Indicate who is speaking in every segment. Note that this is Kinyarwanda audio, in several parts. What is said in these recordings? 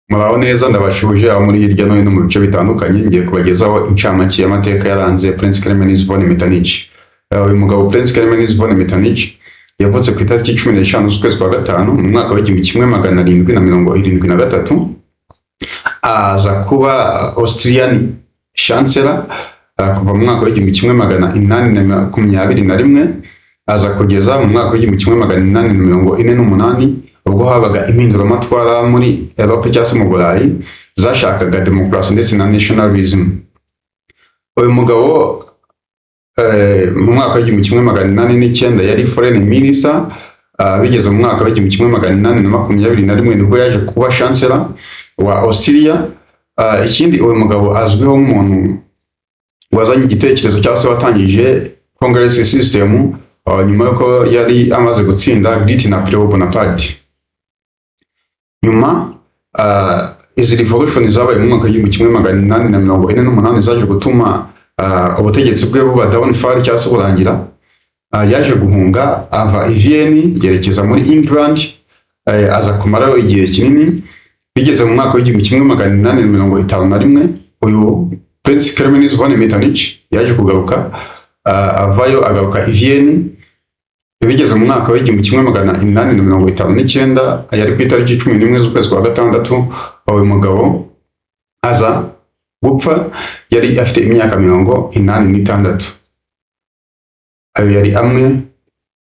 Speaker 1: Muraho neza ndabashuje aho muri hirya no hino mu bice bitandukanye ngiye kubagezaho incamake y'amateka yaranze Prince Clemens von Metternich. Uyu mugabo Prince Clemens von Metternich yavutse ku itariki 15 z'ukwezi kwa gatanu mu mwaka wa 1773 aza kuba Austrian Chancellor kuva mu mwaka wa 1821 aza kugeza mu mwaka wa 1848 ubwo habaga impinduramatwara muri Europe cyangwa se mu Burayi zashakaga demokarasi ndetse na nationalism. Uyu mugabo mu mwaka wa 1889 yari foreign minister, bigeze mu mwaka wa 1821 nibwo yaje kuba chancellor wa Austria. Ikindi uyu mugabo azwiho nk'umuntu wazanye igitekerezo cyangwa se watangije Congress system nyuma yuko yari amaze gutsinda Great Napoleon Bonaparte. Nyuma izi revolution zabaye mu mwaka wa 1848 zaje gutuma ubutegetsi bwe buba downfall cyangwa se burangira. Yaje guhunga ava i Vienne yerekeza muri England, aza kumarayo igihe kinini. Bigeze mu mwaka wa 1851 uyu Prince Clemens von Metternich yaje kugaruka, avayo agaruka i Vienne. Bigeze mu mwaka wa 1859 yari ku itariki 11 z'ukwezi kwa gatandatu uyu mugabo aza gupfa, yari afite imyaka 86. Ayo yari amwe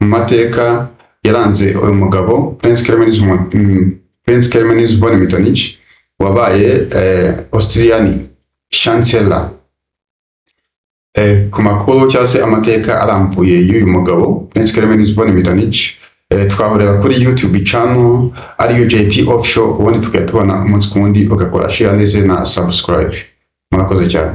Speaker 1: mu mateka yaranze uyu mugabo Prince Clemens von Metternich wabaye Austrian Chancellor. Ku makuru cyangwa se amateka arambuye y'uyu mugabo Prince Clemens von Metternich twahorera kuri YouTube channel ariyo JP Offshore, ubundi tukajya tubona umunsi ku wundi ugakora share ndetse na subscribe. Murakoze cyane.